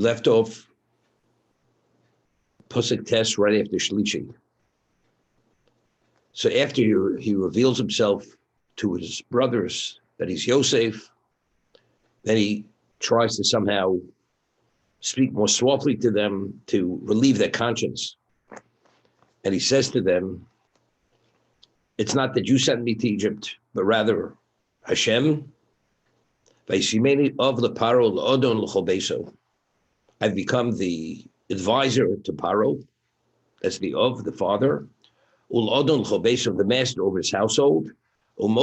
We left off Pusik Tes right after Shlishi. So after he reveals himself to his brothers that he's Yosef, then he tries to somehow speak more softly to them to relieve their conscience. And he says to them, it's not that you sent me to Egypt, but rather Hashem. I've become the advisor to Paro. That's the father. The master over his household. And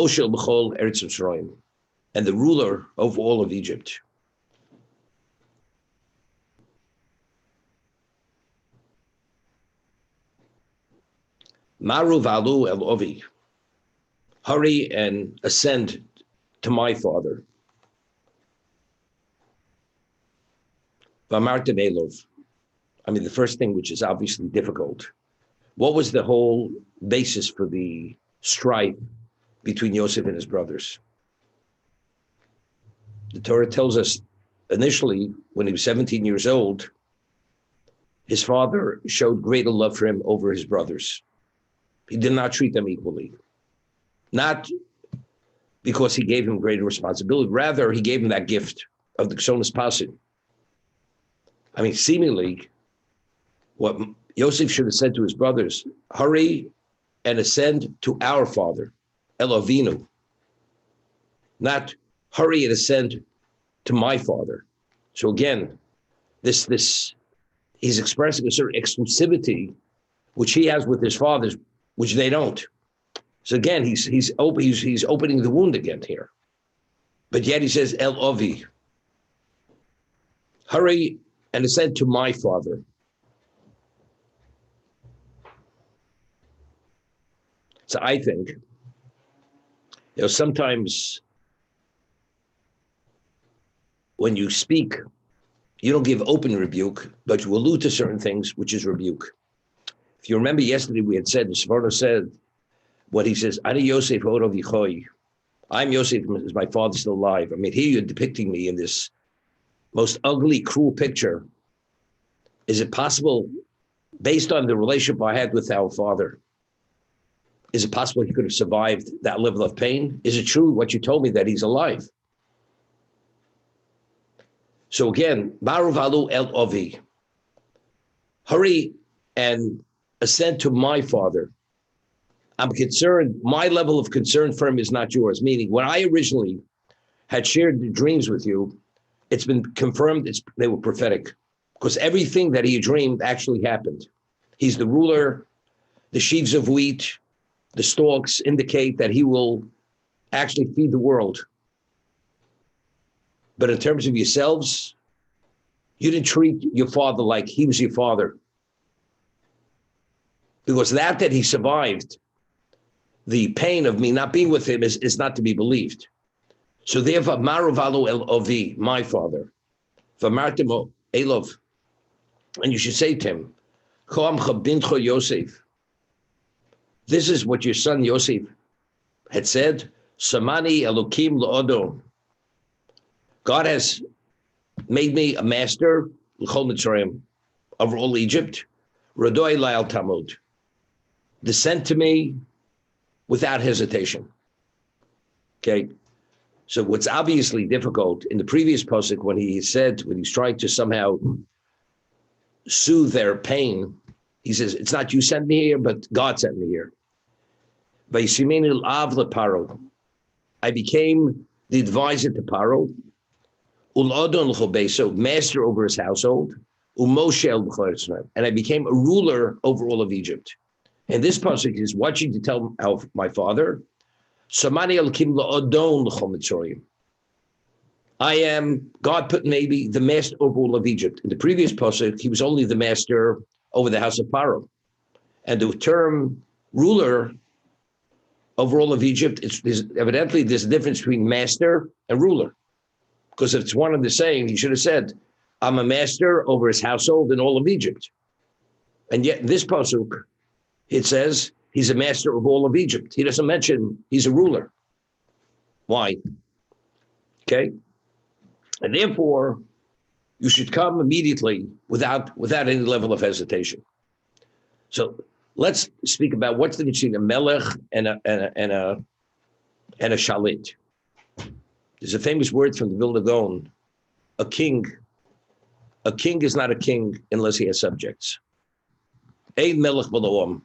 the ruler of all of Egypt. Maru valu el ovi. Hurry and ascend to my father. Vamartem elov. I mean, the first thing, which is obviously difficult. What was the whole basis for the strife between Yosef and his brothers? The Torah tells us initially, when he was 17 years old, his father showed greater love for him over his brothers. He did not treat them equally. Not because he gave him greater responsibility. Rather, he gave him that gift of the Ksonas Pasim. I mean, seemingly, what Yosef should have said to his brothers, hurry and ascend to our father, Elovinu. Not hurry and ascend to my father. So again, this he's expressing a certain exclusivity which he has with his fathers, which they don't. So again, he's opening the wound again here. But yet he says, El Ovi, hurry and ascend to my father. So I think, sometimes when you speak, you don't give open rebuke, but you allude to certain things, which is rebuke. If you remember yesterday, we had said, the Sforno said, what he says, Ani Yosef Orov Yichoy. I'm Yosef, is my father still alive? I mean, here you're depicting me in this most ugly, cruel picture. Is it possible, based on the relationship I had with our father, is it possible he could have survived that level of pain? Is it true what you told me that he's alive? So again, Maru Valu El Ovi, hurry and ascend to my father. I'm concerned, my level of concern for him is not yours. Meaning, when I originally had shared the dreams with you, it's been confirmed they were prophetic. Because everything that he dreamed actually happened. He's the ruler, the sheaves of wheat, the stalks indicate that he will actually feed the world. But in terms of yourselves, you didn't treat your father like he was your father. Because that he survived, the pain of me not being with him is not to be believed. So therefore, Maru Valu El Ovi, my father, Vamartimo Elov, and you should say to him, Yosef. This is what your son Yosef had said. Samani Elokim La'odom. God has made me a master, L'chol Mitzrayim, over all Egypt. Rodoi La'al Tamud. Descend to me without hesitation. Okay. So what's obviously difficult in the previous pasuk when he's trying to somehow soothe their pain, he says, it's not you sent me here, but God sent me here. I became the advisor to Paro, master over his household, and I became a ruler over all of Egypt. And this pasuk is watching to tell my father, I am, God put maybe the master over all of Egypt. In the previous pasuk, he was only the master over the house of Paro. And the term ruler over all of Egypt, evidently there's a difference between master and ruler. Because if it's one and the same, he should have said, I'm a master over his household in all of Egypt. And yet in this pasuk, it says he's a master of all of Egypt. He doesn't mention he's a ruler. Why? Okay. And therefore, You should come immediately without any level of hesitation. So let's speak about what's the difference between a melech and a shalit. There's a famous word from the Vilna Gaon. A king is not a king unless he has subjects. Ein melech b'loam.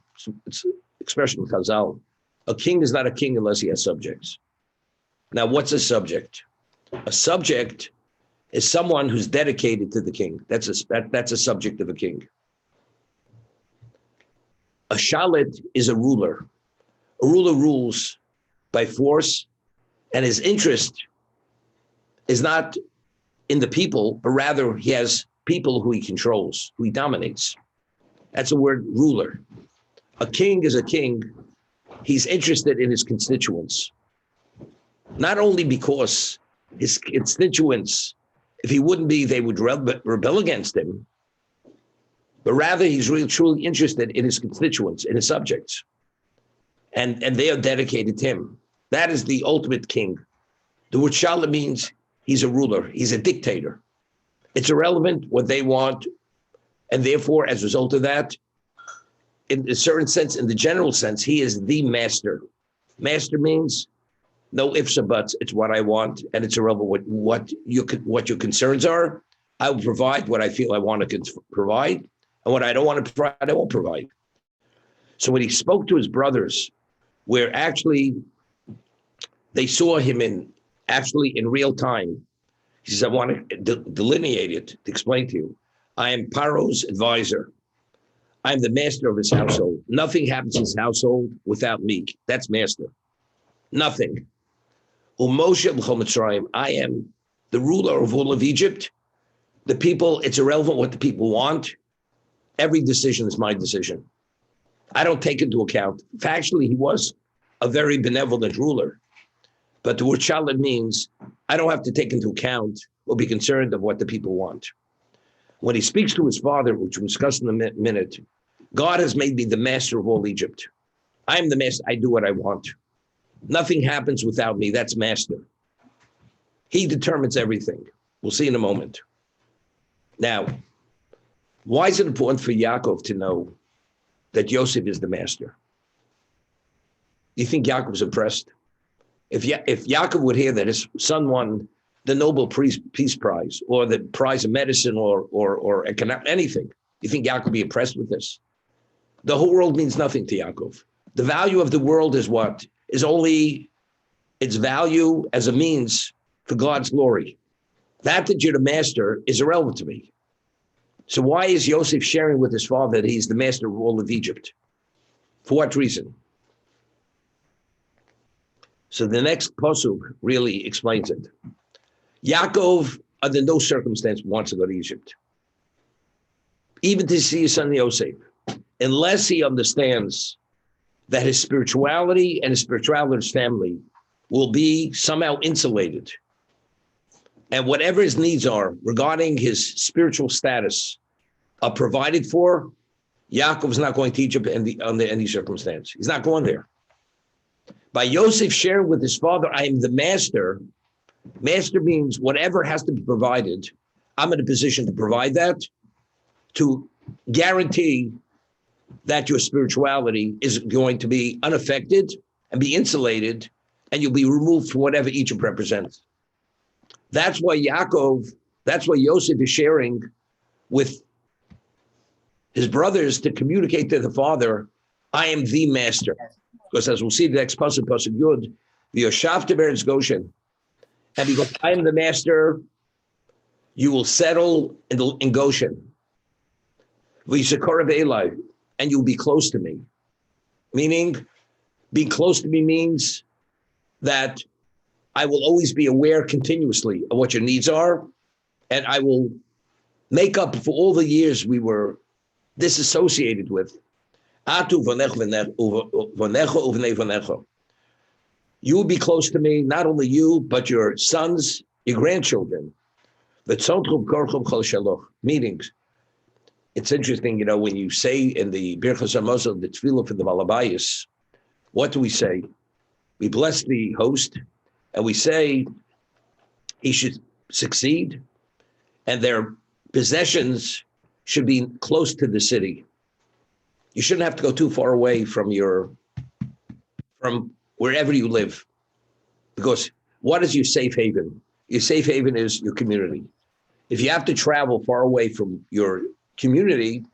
It's an expression of Chazal. A king is not a king unless he has subjects. Now, what's a subject? A subject is someone who's dedicated to the king. That's a subject of a king. A shalit is a ruler. A ruler rules by force, and his interest is not in the people, but rather he has people who he controls, who he dominates. That's the word ruler. A king is a king. He's interested in his constituents. Not only because his constituents, if he wouldn't be, they would rebel against him, but rather he's really truly interested in his constituents, in his subjects. And they are dedicated to him. That is the ultimate king. The word Shala means he's a ruler, he's a dictator. It's irrelevant what they want, and therefore, as a result of that, in a certain sense, in the general sense, he is the master. Master means no ifs or buts. It's what I want, and it's irrelevant what your concerns are. I will provide what I feel I want to provide, and what I don't want to provide, I won't provide. So when he spoke to his brothers, where actually they saw him in real time, he says, I want to delineate it, to explain to you. I am Paro's advisor. I'm the master of his household. Nothing happens in his household without me. That's master. Nothing. I am the ruler of all of Egypt. The people, it's irrelevant what the people want. Every decision is my decision. I don't take into account. Factually, he was a very benevolent ruler. But the word shalit means I don't have to take into account or be concerned of what the people want. When he speaks to his father, which we'll discuss in a minute, God has made me the master of all Egypt. I am the master. I do what I want. Nothing happens without me. That's master. He determines everything. We'll see in a moment. Now, why is it important for Yaakov to know that Yosef is the master? Do you think Yaakov's impressed? If Yaakov would hear that his son won the Nobel Peace Prize or the prize of medicine or anything, do you think Yaakov would be impressed with this? The whole world means nothing to Yaakov. The value of the world is what? Is only its value as a means for God's glory. That you're the master is irrelevant to me. So why is Yosef sharing with his father that he's the master of all of Egypt? For what reason? So the next pasuk really explains it. Yaakov, under no circumstance, wants to go to Egypt. Even to see his son Yosef, unless he understands that his spirituality and his spirituality of his family will be somehow insulated. And whatever his needs are regarding his spiritual status are provided for, Yaakov is not going to Egypt under any circumstance. He's not going there. By Yosef sharing with his father, I am the master. Master means whatever has to be provided, I'm in a position to provide that, to guarantee that your spirituality is going to be unaffected and be insulated, and you'll be removed from whatever Egypt represents. That's why Yosef is sharing with his brothers to communicate to the father, I am the master. Because as we'll see the next pasuk Yud, the Yoshavta Beretz Goshen, and because I am the master, you will settle in Goshen. V'yisakarav Elai, and you'll be close to me. Meaning, being close to me means that I will always be aware continuously of what your needs are, and I will make up for all the years we were disassociated with. You will be close to me, not only you, but your sons, your grandchildren. Meetings. It's interesting, when you say in the Birchas Hamazon, the tefillah for the Malabayas, what do we say? We bless the host, and we say he should succeed, and their Possessions should be close to the city. You shouldn't have to go too far away from wherever you live. Because what is your safe haven? Your safe haven is your community. If you have to travel far away from your community,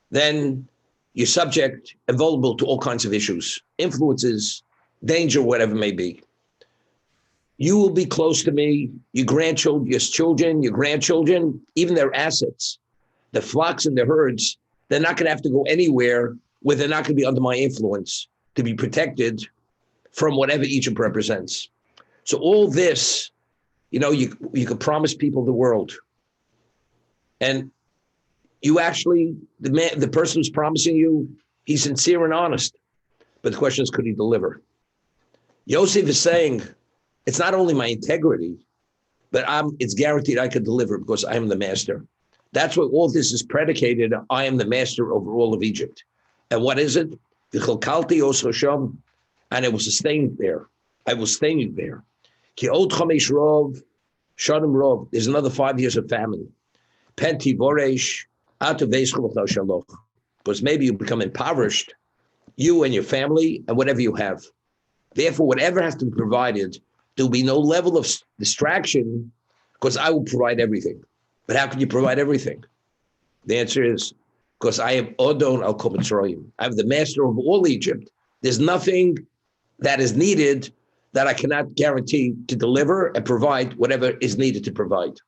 then you're subject and vulnerable to all kinds of issues, influences, danger, whatever it may be. You will be close to me, your grandchildren, your grandchildren, even their assets, the flocks and the herds, they're not going to have to go anywhere where they're not going to be under my influence to be protected from whatever Egypt represents. So all this, you could promise people the world. And you actually, the person who's promising you, he's sincere and honest. But the question is, could he deliver? Yosef is saying, it's not only my integrity, but it's guaranteed I could deliver because I am the master. That's what all this is predicated on. I am the master over all of Egypt. And what is it? And it will sustain there. I will sustain you there. There's another 5 years of famine. Because maybe you become impoverished, you and your family and whatever you have. Therefore, whatever has to be provided, there will be no level of distraction because I will provide everything. But how can you provide everything? The answer is because I have Odon al Kol Mitzrayim. I have the master of all Egypt. There's nothing that is needed that I cannot guarantee to deliver and provide whatever is needed to provide.